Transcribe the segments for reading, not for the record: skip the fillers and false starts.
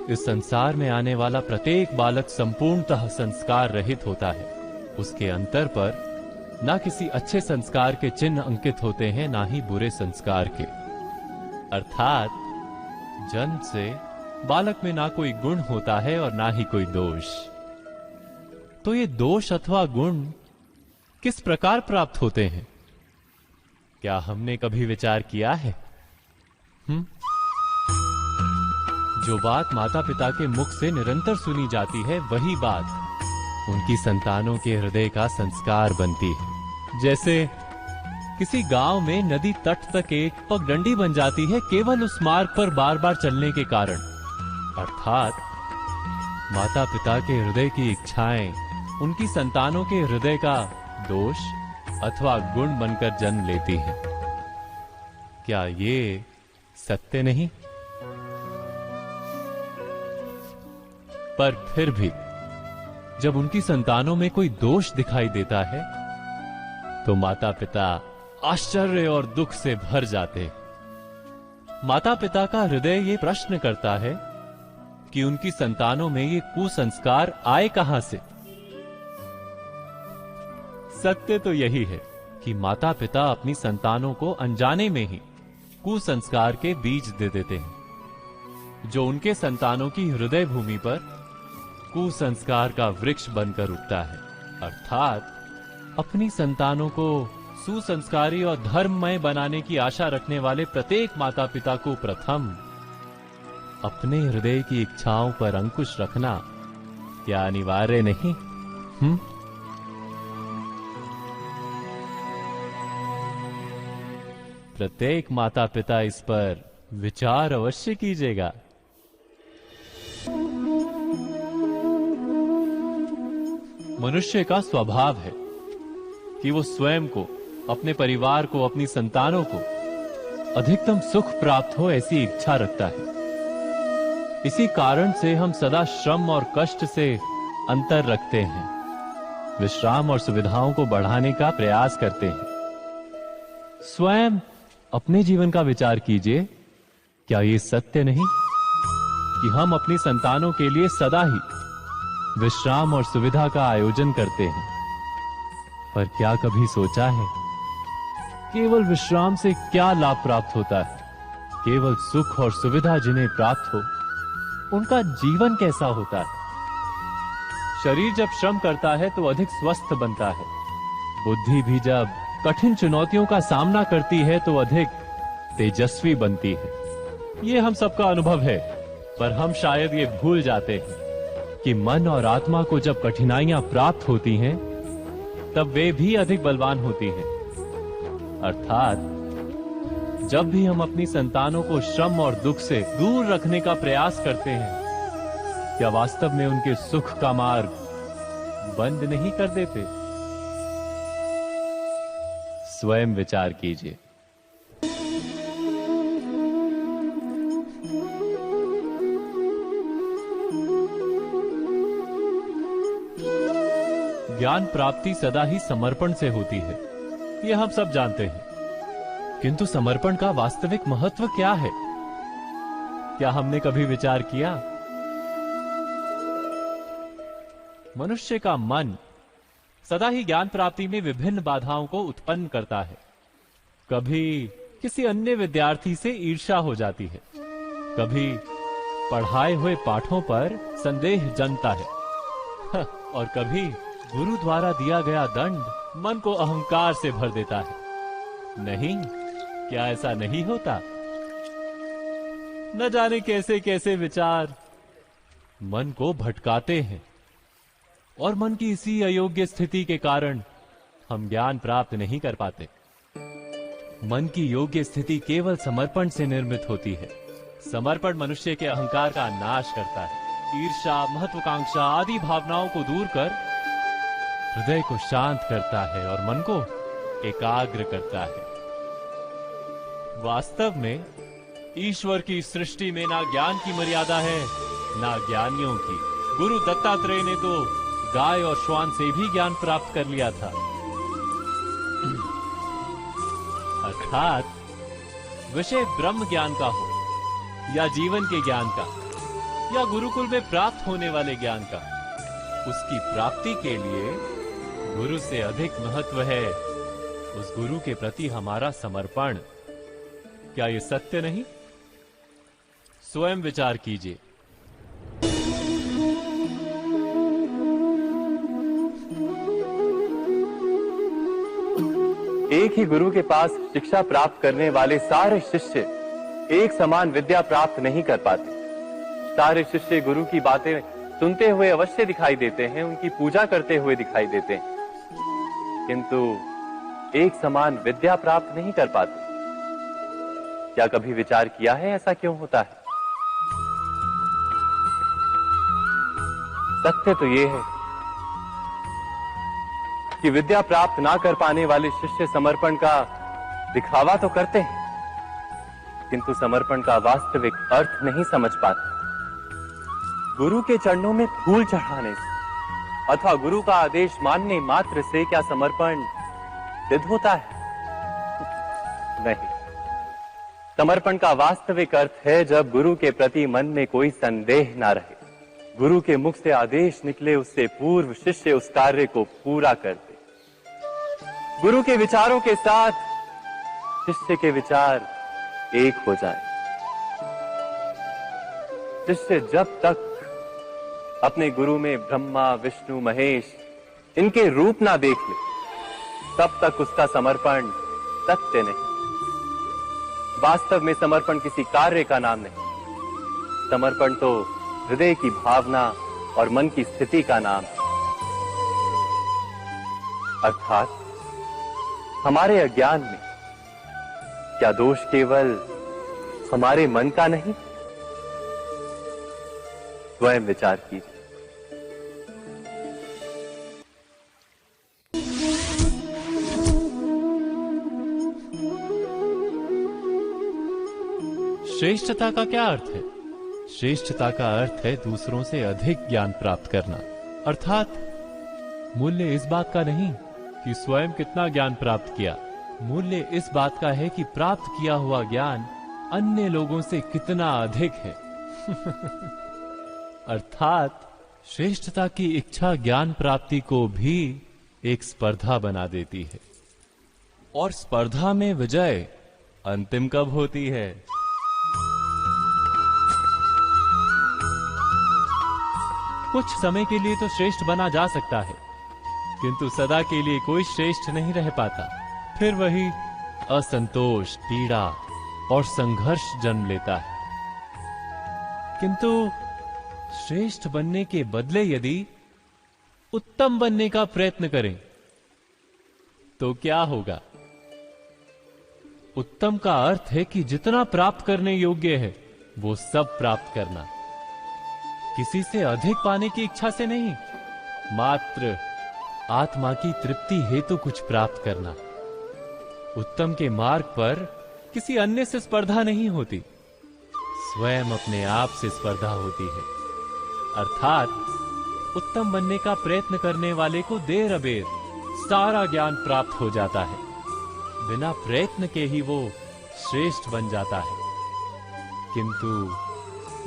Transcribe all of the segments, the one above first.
इस संसार में आने वाला प्रत्येक बालक संपूर्णतः संस्कार रहित होता है। उसके अंतर पर ना किसी अच्छे संस्कार के चिन्ह अंकित होते हैं, ना ही बुरे संस्कार के। अर्थात जन्म से बालक में ना कोई गुण होता है और ना ही कोई दोष। तो ये दोष अथवा गुण किस प्रकार प्राप्त होते हैं? क्या हमने कभी विचार किया है? जो बात माता पिता के मुख से निरंतर सुनी जाती है, वही बात उनकी संतानों के हृदय का संस्कार बनती है। जैसे किसी गांव में नदी तट तक एक पगडंडी बन जाती है केवल उस मार्ग पर बार बार चलने के कारण। अर्थात माता पिता के हृदय की इच्छाएं उनकी संतानों के हृदय का दोष अथवा गुण बनकर जन्म लेती हैं। क्या ये सत्य नहीं? पर फिर भी जब उनकी संतानों में कोई दोष दिखाई देता है तो माता पिता आश्चर्य और दुख से भर जाते। माता पिता का हृदय ये प्रश्न करता है कि उनकी संतानों में ये कुसंस्कार आए कहां से। सत्य तो यही है कि माता पिता अपनी संतानों को अनजाने में ही कुसंस्कार के बीज दे देते हैं, जो उनके संतानों की हृदय भूमि पर कुसंस्कार का वृक्ष बनकर उगता है। अर्थात अपनी संतानों को सुसंस्कारी और धर्ममय बनाने की आशा रखने वाले प्रत्येक माता पिता को प्रथम अपने हृदय की इच्छाओं पर अंकुश रखना क्या अनिवार्य नहीं? प्रत्येक माता पिता इस पर विचार अवश्य कीजिएगा। मनुष्य का स्वभाव है कि वो स्वयं को, अपने परिवार को, अपनी संतानों को अधिकतम सुख प्राप्त हो ऐसी इच्छा रखता है। इसी कारण से हम सदा श्रम और कष्ट से अंतर रखते हैं, विश्राम और सुविधाओं को बढ़ाने का प्रयास करते हैं। स्वयं अपने जीवन का विचार कीजिए, क्या ये सत्य नहीं कि हम अपनी संतानों के लिए सदा ही विश्राम और सुविधा का आयोजन करते हैं? पर क्या कभी सोचा है केवल विश्राम से क्या लाभ प्राप्त होता है? केवल सुख और सुविधा जिन्हें प्राप्त हो उनका जीवन कैसा होता है? शरीर जब श्रम करता है तो अधिक स्वस्थ बनता है। बुद्धि भी जब कठिन चुनौतियों का सामना करती है तो अधिक तेजस्वी बनती है। ये हम सबका अनुभव है, पर हम शायद ये भूल जाते हैं कि मन और आत्मा को जब कठिनाइयां प्राप्त होती हैं, तब वे भी अधिक बलवान होती हैं। अर्थात जब भी हम अपनी संतानों को श्रम और दुख से दूर रखने का प्रयास करते हैं, क्या वास्तव में उनके सुख का मार्ग बंद नहीं कर देते? स्वयं विचार कीजिए। ज्ञान प्राप्ति सदा ही समर्पण से होती है, यह हम सब जानते हैं। किंतु समर्पण का वास्तविक महत्व क्या है? क्या हमने कभी विचार किया? मनुष्य का मन सदा ही ज्ञान प्राप्ति में विभिन्न बाधाओं को उत्पन्न करता है। कभी किसी अन्य विद्यार्थी से ईर्ष्या हो जाती है, कभी पढ़ाए हुए पाठों पर संदेह जन्मता है और कभी गुरु द्वारा दिया गया दंड मन को अहंकार से भर देता है। नहीं, क्या ऐसा नहीं होता? न जाने कैसे कैसे विचार मन को भटकाते हैं और मन की इसी अयोग्य स्थिति के कारण हम ज्ञान प्राप्त नहीं कर पाते। मन की योग्य स्थिति केवल समर्पण से निर्मित होती है। समर्पण मनुष्य के अहंकार का नाश करता है। ईर्ष्या, महत्वाकांक्षा आदि भावनाओं को दूर कर हृदय को शांत करता है और मन को एकाग्र करता है। वास्तव में ईश्वर की सृष्टि में ना ज्ञान की मर्यादा है, ना ज्ञानियों की। गुरु दत्तात्रेय ने तो गाय और श्वान से भी ज्ञान प्राप्त कर लिया था। अर्थात विषय ब्रह्म ज्ञान का हो या जीवन के ज्ञान का, या गुरुकुल में प्राप्त होने वाले ज्ञान का, उसकी प्राप्ति के लिए गुरु से अधिक महत्व है उस गुरु के प्रति हमारा समर्पण। क्या यह सत्य नहीं? स्वयं विचार कीजिए। एक ही गुरु के पास शिक्षा प्राप्त करने वाले सारे शिष्य एक समान विद्या प्राप्त नहीं कर पाते। सारे शिष्य गुरु की बातें सुनते हुए अवश्य दिखाई देते हैं, उनकी पूजा करते हुए दिखाई देते हैं, किंतु एक समान विद्या प्राप्त नहीं कर पाते। क्या कभी विचार किया है ऐसा क्यों होता है? सत्य तो यह है कि विद्या प्राप्त ना कर पाने वाले शिष्य समर्पण का दिखावा तो करते हैं, किंतु समर्पण का वास्तविक अर्थ नहीं समझ पाते। गुरु के चरणों में फूल चढ़ाने से अथवा गुरु का आदेश मानने मात्र से क्या समर्पण सिद्ध होता है? नहीं। समर्पण का वास्तविक अर्थ है जब गुरु के प्रति मन में कोई संदेह ना रहे, गुरु के मुख से आदेश निकले उससे पूर्व शिष्य उस कार्य को पूरा कर दे। गुरु के विचारों के साथ शिष्य के विचार एक हो जाए। शिष्य जब तक अपने गुरु में ब्रह्मा विष्णु महेश इनके रूप ना देख ले, तब तक उसका समर्पण सत्य नहीं। वास्तव में समर्पण किसी कार्य का नाम नहीं, समर्पण तो हृदय की भावना और मन की स्थिति का नाम है। अर्थात हमारे अज्ञान में क्या दोष केवल हमारे मन का नहीं? स्वयं विचार कीजिए। श्रेष्ठता का क्या अर्थ है? श्रेष्ठता का अर्थ है दूसरों से अधिक ज्ञान प्राप्त करना। अर्थात मूल्य इस बात का नहीं कि स्वयं कितना ज्ञान प्राप्त किया, मूल्य इस बात का है कि प्राप्त किया हुआ ज्ञान अन्य लोगों से कितना अधिक है। अर्थात श्रेष्ठता की इच्छा ज्ञान प्राप्ति को भी एक स्पर्धा बना देती है, और स्पर्धा में विजय अंतिम कब होती है? कुछ समय के लिए तो श्रेष्ठ बना जा सकता है, किंतु सदा के लिए कोई श्रेष्ठ नहीं रह पाता। फिर वही असंतोष, पीड़ा और संघर्ष जन्म लेता है। किंतु श्रेष्ठ बनने के बदले यदि उत्तम बनने का प्रयत्न करें तो क्या होगा? उत्तम का अर्थ है कि जितना प्राप्त करने योग्य है वो सब प्राप्त करना, किसी से अधिक पाने की इच्छा से नहीं, मात्र आत्मा की तृप्ति हेतु कुछ प्राप्त करना। उत्तम के मार्ग पर किसी अन्य से स्पर्धा नहीं होती, स्वयं अपने आप से स्पर्धा होती है। अर्थात उत्तम बनने का प्रयत्न करने वाले को देर अबेर सारा ज्ञान प्राप्त हो जाता है, बिना प्रयत्न के ही वो श्रेष्ठ बन जाता है। किंतु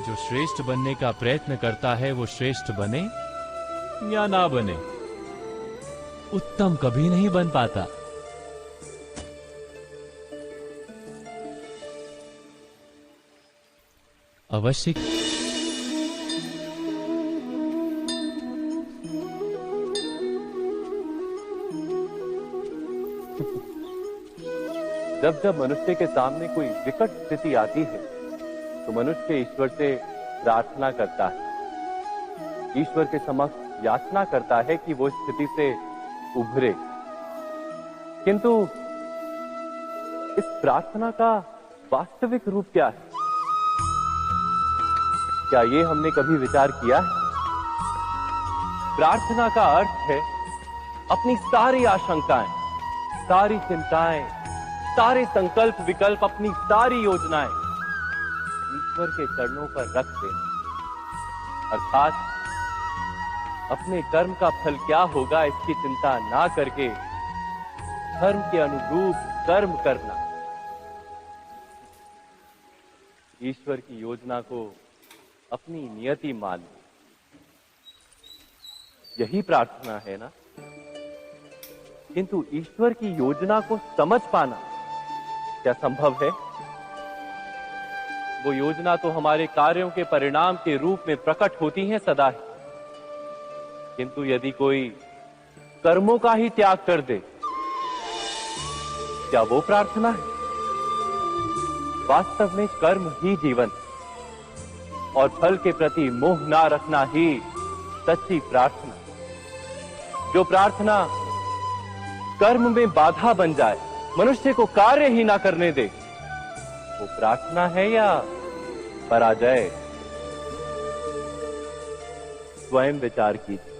जो श्रेष्ठ बनने का प्रयत्न करता है वो श्रेष्ठ बने या ना बने, उत्तम कभी नहीं बन पाता। अवश्य जब जब मनुष्य के सामने कोई विकट स्थिति आती है तो मनुष्य ईश्वर से प्रार्थना करता है, ईश्वर के समक्ष याचना करता है कि वो स्थिति से उभरे। किंतु इस प्रार्थना का वास्तविक रूप क्या है? क्या ये हमने कभी विचार किया है? प्रार्थना का अर्थ है अपनी सारी आशंकाएं, सारी चिंताएं, सारे संकल्प विकल्प, अपनी सारी योजनाएं ईश्वर के चरणों पर रख देना। अर्थात अपने कर्म का फल क्या होगा इसकी चिंता ना करके धर्म के अनुरूप कर्म करना, ईश्वर की योजना को अपनी नियति मान ली। यही प्रार्थना है ना? किंतु ईश्वर की योजना को समझ पाना क्या संभव है? वो योजना तो हमारे कार्यों के परिणाम के रूप में प्रकट होती है सदा ही, किंतु यदि कोई कर्मों का ही त्याग कर दे, क्या वो प्रार्थना है? वास्तव में कर्म ही जीवन है और फल के प्रति मोह ना रखना ही सच्ची प्रार्थना। जो प्रार्थना कर्म में बाधा बन जाए, मनुष्य को कार्य ही ना करने दे, वो प्रार्थना है या पराजय? स्वयं विचार कीजिए।